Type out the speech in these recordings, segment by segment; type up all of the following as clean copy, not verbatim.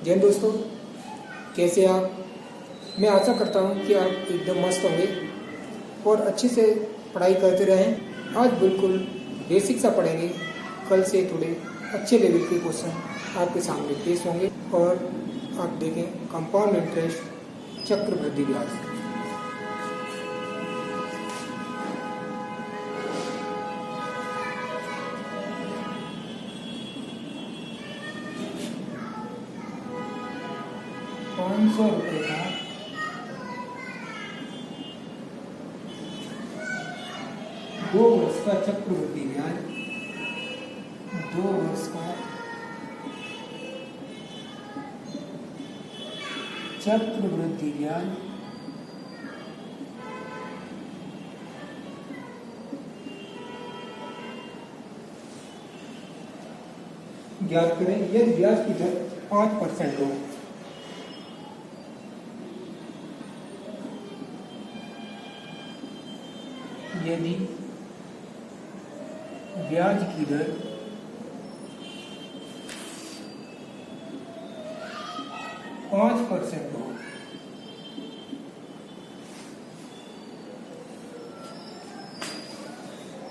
जय दोस्तों, कैसे आप। मैं आशा करता हूँ कि आप एकदम मस्त होंगे और अच्छे से पढ़ाई करते रहें। आज बिल्कुल बेसिक सा पढ़ेंगे। कल से थोड़े अच्छे लेवल के क्वेश्चन आपके सामने पेश होंगे और आप देखें कंपाउंड इंटरेस्ट, चक्रवृद्धि ब्याज। ₹500 का 2 वर्ष का चक्रवृद्धि ब्याज, 2 वर्ष का चक्रवृद्धि ब्याज ज्ञात करें यदि ब्याज की दर 5% हो। यदि ब्याज की दर 5% हो।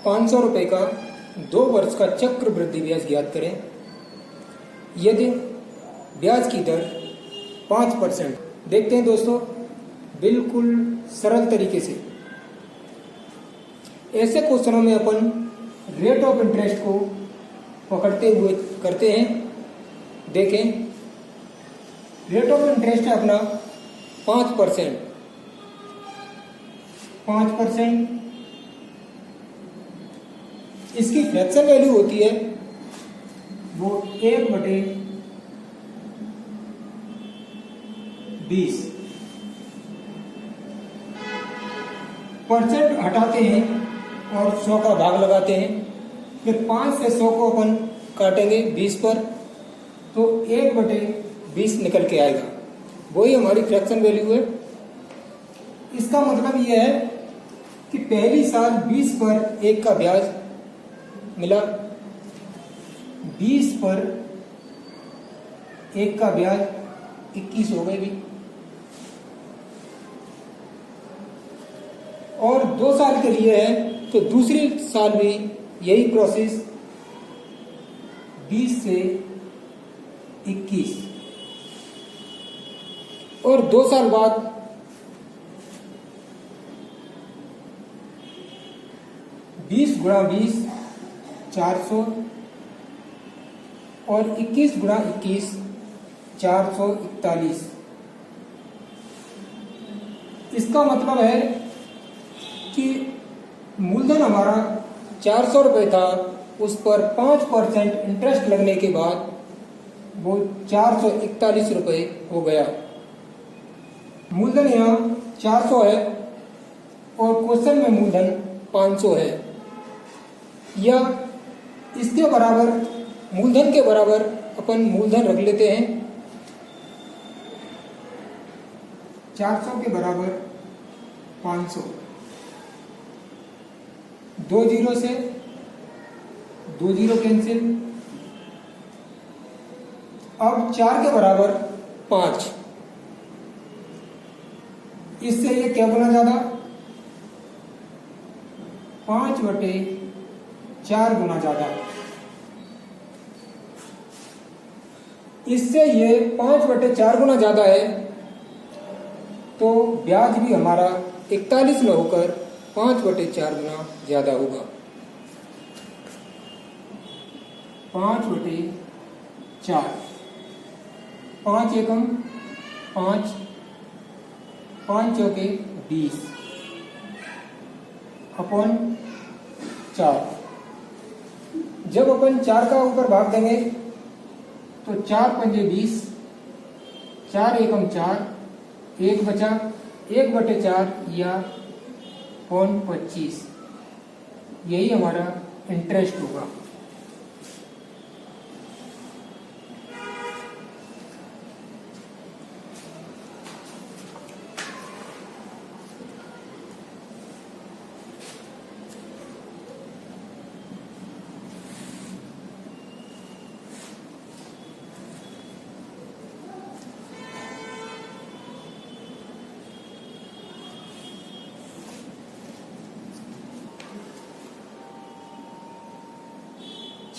₹500 का 2 वर्ष का चक्रवृद्धि ब्याज ज्ञात करें यदि ब्याज की दर 5%। देखते हैं दोस्तों, बिल्कुल सरल तरीके से ऐसे क्वेश्चनों में अपन रेट ऑफ इंटरेस्ट को पकड़ते हुए करते हैं। देखें, रेट ऑफ इंटरेस्ट है अपना 5%। 5% इसकी फ्रैक्शन वैल्यू होती है वो 1/20। परसेंट हटाते हैं और 100 का भाग लगाते हैं। फिर 5 से 100 को अपन काटेंगे 20 पर, तो 1/20 निकल के आएगा। वही हमारी फ्रैक्शन वैल्यू है। इसका मतलब यह है कि पहली साल 20 पर 1 का ब्याज मिला, 20 पर 1 का ब्याज 21 हो गए भी, और 2 साल के लिए है तो दूसरी साल भी यही प्रोसेस 20 से 21, और 2 साल बाद 20 गुणा 20 400 और 21 गुणा 21 441। इसका मतलब है कि मूलधन हमारा ₹400 था, उस पर 5% इंटरेस्ट लगने के बाद वो ₹441 हो गया। मूलधन यहाँ 400 है और क्वेश्चन में मूलधन 500 है, या इसके बराबर मूलधन के बराबर अपन मूलधन रख लेते हैं। 400 के बराबर 500, 2 जीरो से 2 जीरो कैंसिल। अब 4 के बराबर 5, इससे ये क्या गुना ज्यादा, 5/4 गुना ज्यादा। इससे ये 5/4 गुना ज्यादा है, तो ब्याज भी हमारा 41 न होकर 5/4 गुना ज्यादा होगा। 5/4, 5 एकम 5, 5 चौके 20 अपॉन 4। जब अपन 4 का ऊपर भाग देंगे तो 4 पंजे 20, 4 एकम 4, 1 बचा, 1/4 या 25। यही हमारा इंटरेस्ट होगा।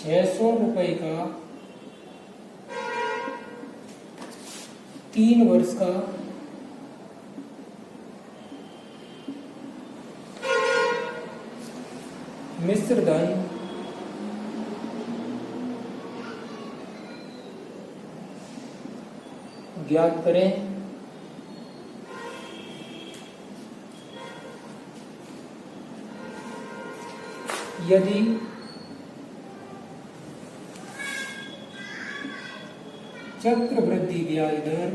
₹600 का 3 वर्ष का मिश्र धन ज्ञात करें। यदि चक्रवृद्धि ब्याज दर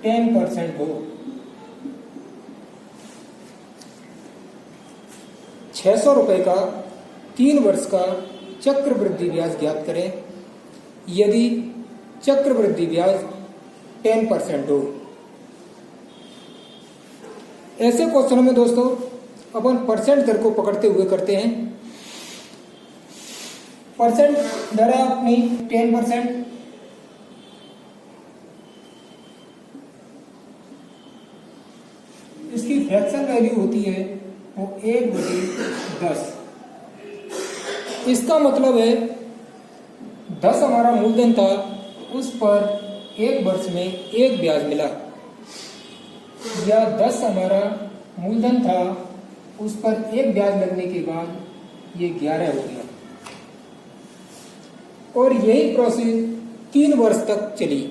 10% हो। 600 रुपए का 3 वर्ष का चक्रवृद्धि ब्याज ज्ञात करें यदि चक्रवृद्धि ब्याज 10% हो। ऐसे क्वेश्चनों में दोस्तों अपन परसेंट दर को पकड़ते हुए करते हैं। परसेंट दर है अपनी 10%। इसकी फ्रैक्शन वैल्यू होती है वो 1/10। इसका मतलब है 10 हमारा मूलधन था, उस पर 1 वर्ष में 1 ब्याज मिला, या 10 हमारा मूलधन था, उस पर 1 ब्याज लगने के बाद ये 11 हो गया। और यही प्रोसेस 3 वर्ष तक चली।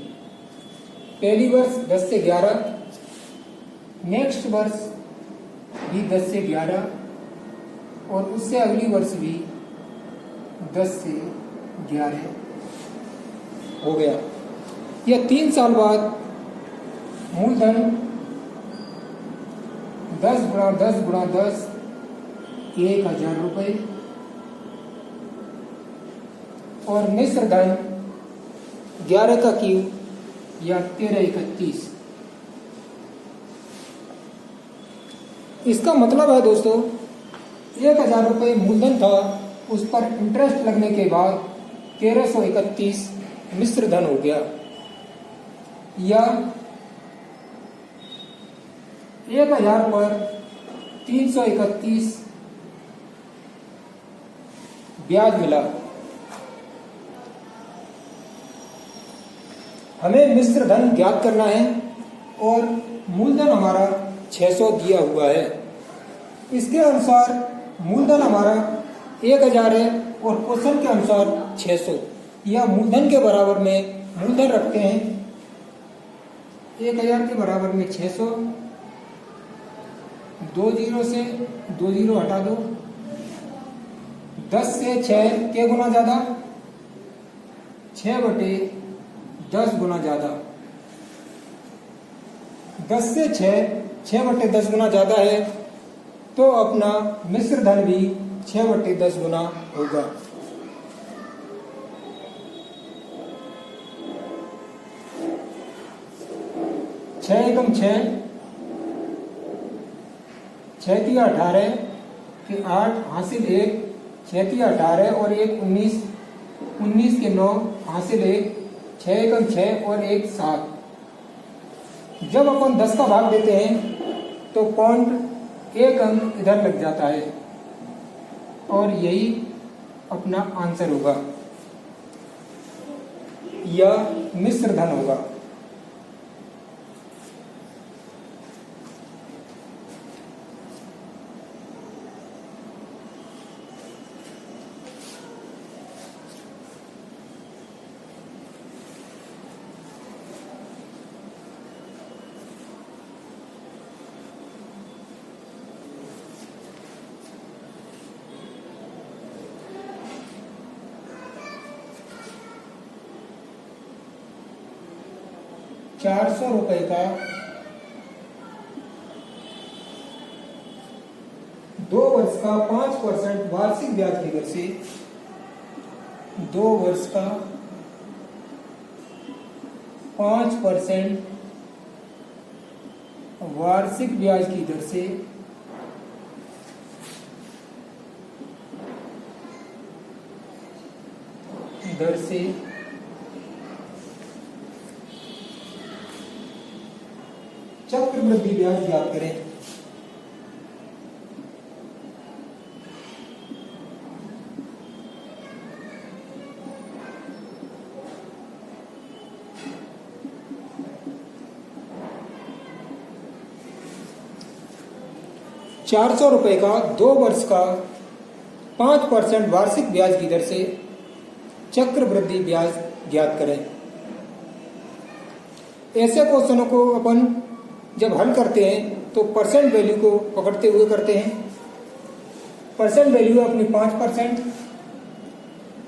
पहली वर्ष 10 से 11, नेक्स्ट वर्ष भी 10 से 11, और उससे अगली वर्ष भी 10 से 11 हो गया। यह 3 साल बाद मूलधन 10 गुणा 10 गुणा 10 1000 रुपये, और मिश्र धन 11 का क्यूब या 1331। इसका मतलब है दोस्तों 1000 रुपये मूलधन था, उस पर इंटरेस्ट लगने के बाद 1331 मिश्र धन हो गया, या 1000 पर 331 ब्याज मिला। हमें मिश्र धन ज्ञात करना है और मूलधन हमारा 600 दिया हुआ है। इसके अनुसार मूलधन हमारा 1000 है और क्वेश्चन के अनुसार 600, या मूलधन के बराबर में मूलधन रखते हैं। 1000 के बराबर में 600, 2 जीरो से 2 जीरो हटा दो, 10 से 6 के गुना ज्यादा, 6/10 गुना ज्यादा। 10 से 6/10 गुना ज्यादा है, तो अपना मिश्र धन भी 6/10 गुना होगा। छह एकम 6, 6 की 18 के 8 हासिल 1, 6 की 18 और 1 19, 19 के 9 हासिल 1, 6 एकम 6 और 1 7। जब अपन 10 का भाग देते हैं तो पॉइंट 1 अंक इधर लग जाता है, और यही अपना आंसर होगा, या मिश्र धन होगा। ₹400 का 2 वर्ष का 5% वार्षिक ब्याज की दर से, 2 वर्ष का 5% वार्षिक ब्याज की दर से चक्रवृद्धि ब्याज ज्ञात करें। ₹400 का 2 वर्ष का 5% वार्षिक ब्याज की दर से चक्रवृद्धि ब्याज ज्ञात करें। ऐसे क्वेश्चनों को अपन जब हल करते हैं तो परसेंट वैल्यू को पकड़ते हुए करते हैं। परसेंट वैल्यू है अपनी 5%।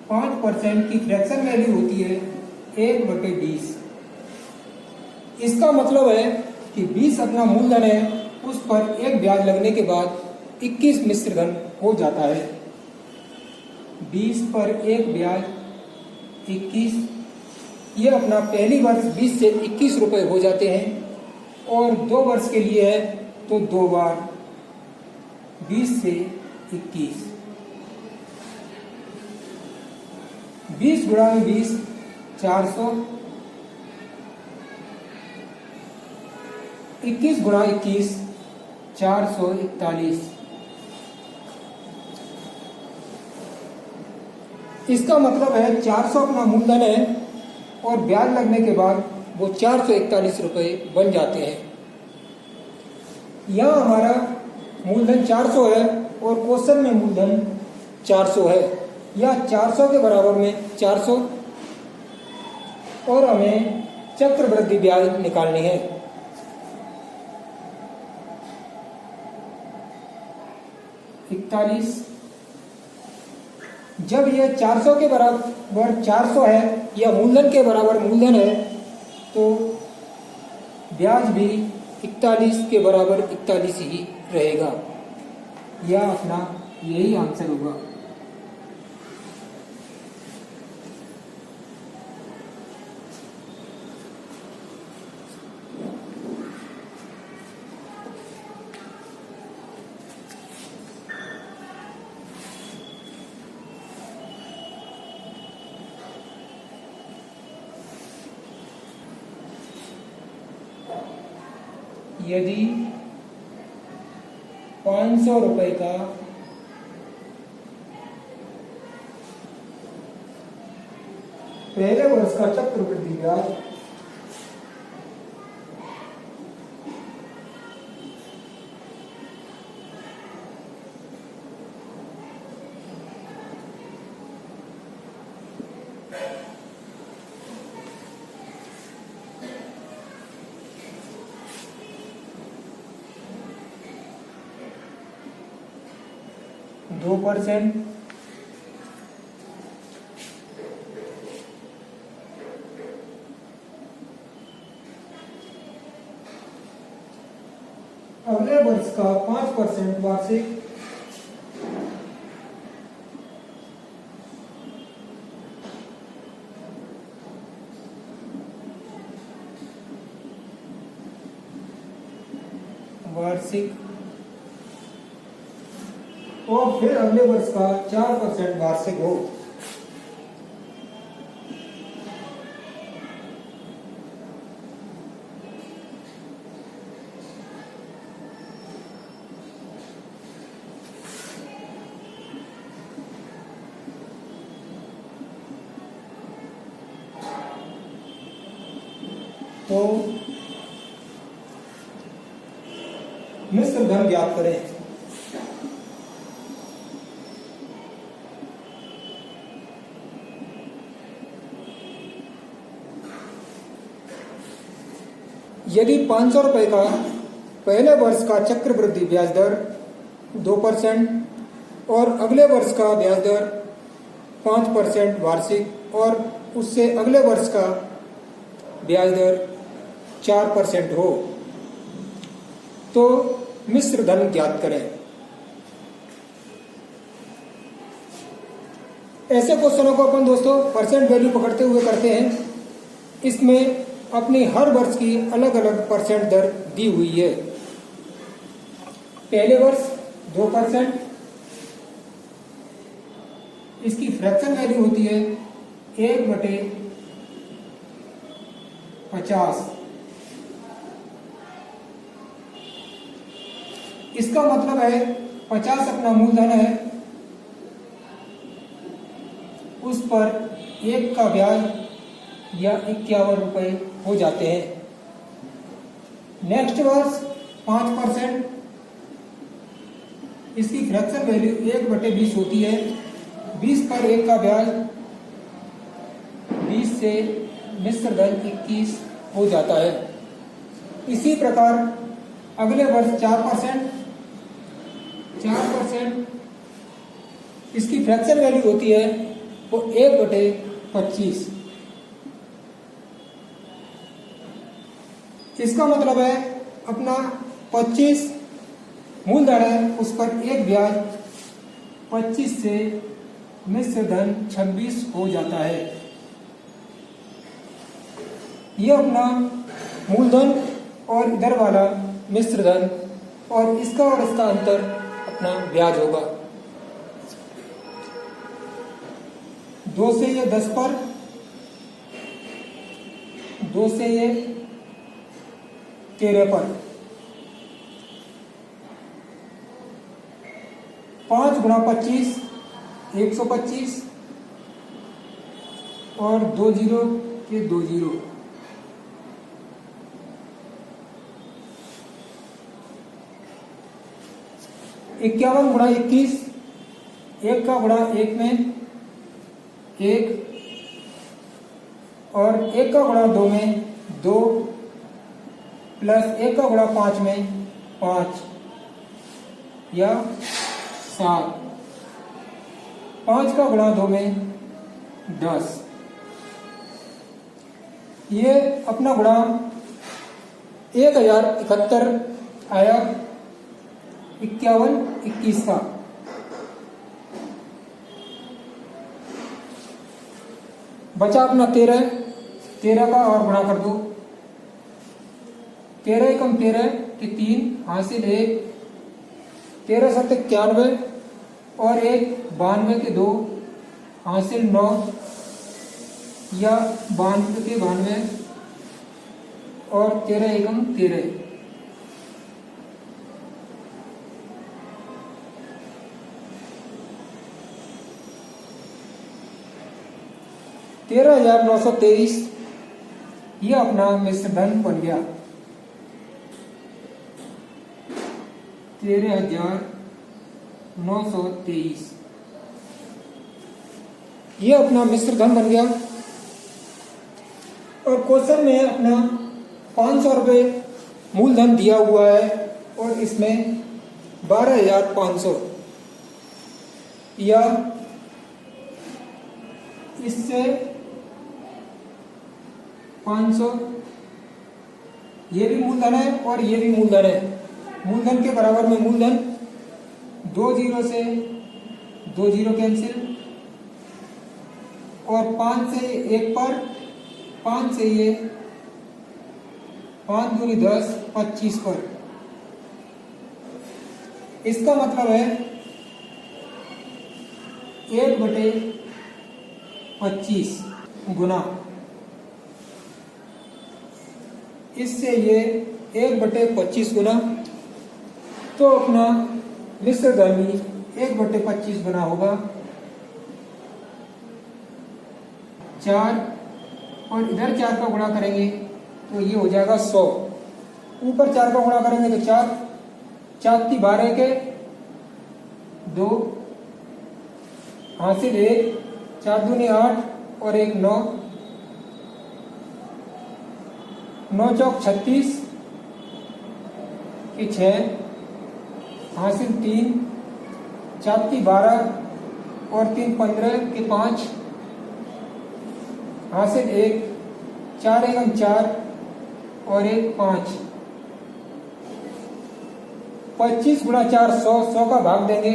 5% की फ्रैक्शन वैल्यू होती है 1/20। इसका मतलब है कि 20 अपना मूलधन है, उस पर एक ब्याज लगने के बाद 21 मिश्र धन हो जाता है। 20 पर एक ब्याज 21, ये अपना पहली वर्ष 20 से 21 रुपए हो जाते हैं। और 2 वर्ष के लिए है तो 2 बार 20 से 21, 20 गुणा 20 400, 21 गुणा 21 441। इसका मतलब है 400 अपना मूलधन है और ब्याज लगने के बाद वो 441 रुपए बन जाते हैं। यहाँ हमारा मूलधन 400 है और क्वेश्चन में मूलधन 400 है। या 400 के बराबर में 400 और हमें चक्रवृद्धि ब्याज निकालनी है। जब ये 400 के बराबर 400 है या मूलधन के बराबर मूलधन है तो ब्याज भी 41 के बराबर 41 ही रहेगा। यह अपना यही आंसर होगा। यदि 500 रुपए का पहले वर्ष का चक्रवृद्धि ब्याज 2%, अगले वर्ष का 5% वार्षिक, और फिर अगले वर्ष का 4% वार्षिक हो। तो मिश्र धन ज्ञात करें। यदि 500 रुपए का पहले वर्ष का चक्रवृद्धि ब्याज दर 2% और अगले वर्ष का ब्याज दर 5% वार्षिक और उससे अगले वर्ष का ब्याज दर 4% हो तो मिश्र धन ज्ञात करें। ऐसे क्वेश्चनों को अपन दोस्तों परसेंट वैल्यू पकड़ते हुए करते हैं। इसमें अपनी हर वर्ष की अलग अलग परसेंट दर दी हुई है। पहले वर्ष 2%, इसकी फ्रैक्शन वैल्यू होती है 1/50। इसका मतलब है 50 अपना मूलधन है, उस पर 1 का ब्याज या 51 रुपए हो जाते हैं। नेक्स्ट वर्ष 5%, इसकी फ्रैक्शन वैल्यू 1/20 होती है। 20 पर 1 का ब्याज 20 से मिश्र धन 21 हो जाता है। इसी प्रकार अगले वर्ष 4% इसकी फ्रैक्शन वैल्यू होती है वो 1/25। इसका मतलब है अपना 25 मूलधन है, उस पर एक ब्याज 25 से मिश्र धन 26 हो जाता है। यह अपना मूलधन और इधर वाला मिश्र धन और इसका अंतर अपना ब्याज होगा। 2 से ये 10 पर, 2 से ये 13 पर, 5 गुणा 25 125 और 2 जीरो के 2 जीरो, 51 गुणा 21, 1 का गुणा 1 में 1 और 1 का गुणा 2 में 2 प्लस 1 का गुणा 5 में 5 या 7, 5 का गुणा 2 में 10। ये अपना गुणा 1071 आया 51-21 का। बचा अपना 13 का और गुणा कर दो। 13 एकम 13 के 3 हासिल 1, 13 सत्ते 91 और 1 92 के 2 हासिल 9 या 92 के 92 और 13 एकम 13। $13,923 यह अपना मिश्र धन बन गया। 13,923 यह अपना मिश्र धन बन गया। और क्वेश्चन में अपना 500 रुपये मूलधन दिया हुआ है और इसमें 12,500 या इससे 500 ये भी मूलधन है और ये भी मूलधन है। मूलधन के बराबर में मूलधन 2 जीरो से 2 जीरो कैंसिल और 5 से 1 पर 5 से ये 5 दूनी 10 25 पर। इसका मतलब है 1/25 गुना इससे ये 1/25 गुना, तो अपना मिश्र धन भी 1/25 गुना होगा। 4 और इधर 4 का गुणा करेंगे तो ये हो जाएगा 100। ऊपर 4 का गुणा करेंगे तो 4 4 की 12 के 2 हासिल 1, 4 दूनी 8 और 1 9, 9 चौक 36 की 6 हासिल 3, 4 की 12 और 3 15 के 5 हासिल 1, 4 एकम 4 और 1 5। 25 गुणा 4 100 का भाग देंगे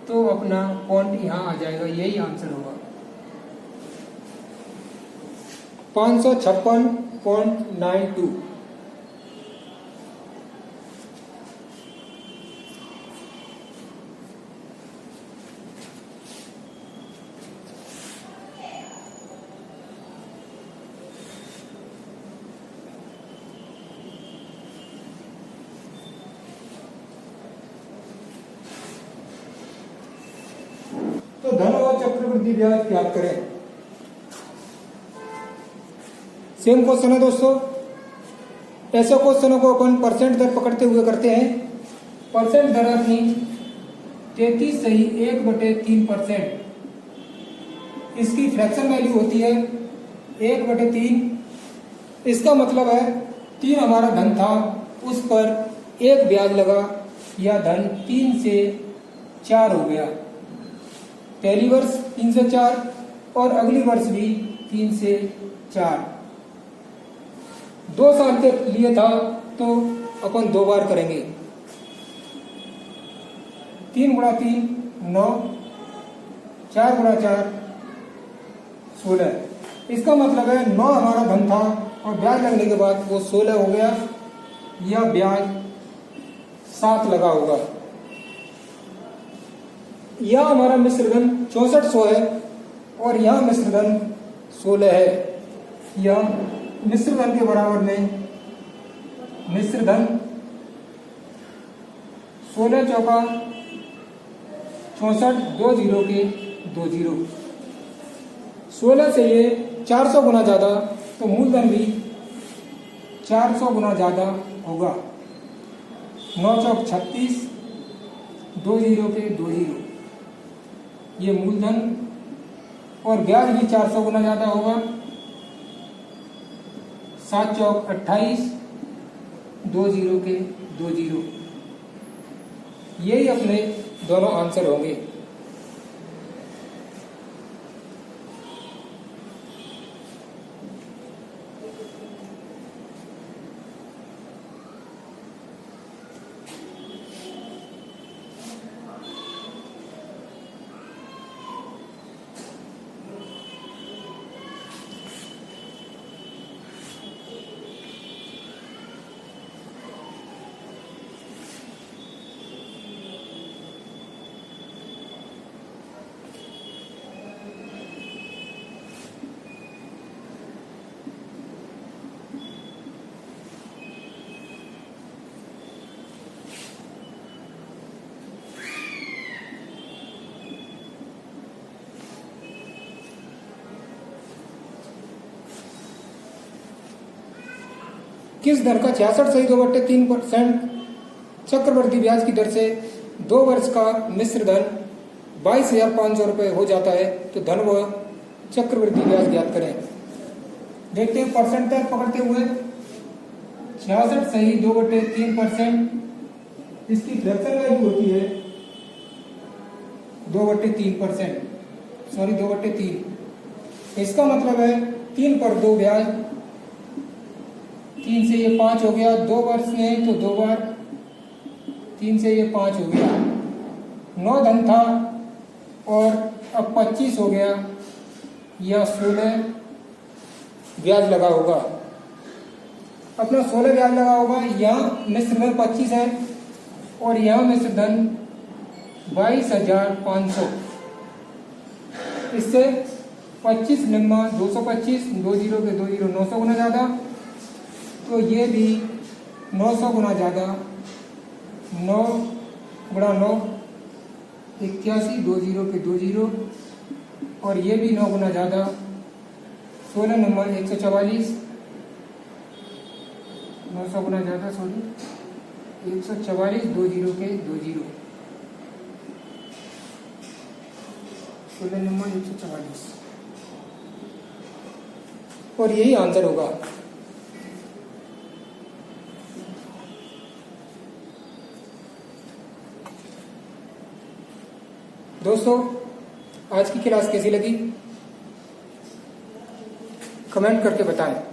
तो अपना पॉइंट यहाँ आ जाएगा। यही आंसर होगा 556.92। तो धन और चक्रवृद्धि ब्याज याद करें। सेम क्वेश्चन है दोस्तों। ऐसे क्वेश्चनों को अपन परसेंट दर पकड़ते हुए करते हैं। परसेंट दर अपनी 33/1/3%। इसकी फ्रैक्शन वैल्यू होती है 1/3। इसका मतलब है 3 हमारा धन था, उस पर 1 ब्याज लगा, या धन 3 से 4 हो गया। पहली वर्ष 3 से 4 और अगली वर्ष भी 3 से 4। 2 साल के लिए था तो अपन 2 बार करेंगे। 3 गुणा 3 9, 4 गुणा 4 16। इसका मतलब है 9 हमारा धन था और ब्याज लगने के बाद वो 16 हो गया, या ब्याज 7 लगा होगा। यह हमारा मिश्र धन 6400 है और यह मिश्र धन 16 है। यह मिश्र धन के बराबर में मिश्र धन 16 चौका 64, 2 जीरो के 2 जीरो। 16 से ये 400 गुना ज्यादा, तो मूलधन भी 400 गुना ज्यादा होगा। 9 चौक 36, 2 जीरो के 2 जीरो, ये मूलधन, और ब्याज भी 400 गुना ज्यादा होगा। 7 चौक 28, 2 जीरो के 2 जीरो। यही अपने दोनों आंसर होंगे। किस दर का 66.2/3% चक्रवृद्धि ब्याज की दर से 2 वर्ष का मिश्र धन 22,500 रुपये हो जाता है, तो धन व चक्रवृद्धि ब्याज ज्ञात करें। देखते हैं परसेंट तक पकड़ते हुए। 66.2/3%, इसकी फ्रैक्शन वैल्यू होती है 2/3%, सॉरी 2/3। इसका मतलब है 3 पर 2 ब्याज, 3 से ये 5 हो गया, 2 वर्ष में तो 2 बार, 3 से ये 5 हो गया। 9 धन था और अब 25 हो गया, या 16 ब्याज लगा होगा। अपना 16 ब्याज लगा होगा। यहाँ मिश्र धन 25 है और यहाँ मिश्र धन 22,500। इससे 25 निम्मा 225, 2 जीरो के 2 जीरो, 900 गुना ज्यादा, तो ये भी 900 गुना ज्यादा। 9 गुणा 9 81, 2 जीरो के 2 जीरो, और ये भी 9 गुना ज्यादा। 16 नंबर 144, 900 गुना ज्यादा, सॉरी 144, 2 जीरो के 2 जीरो। 16 नंबर 144, और यही आंसर होगा। दोस्तों, आज की क्लास कैसी लगी कमेंट करके बताएं।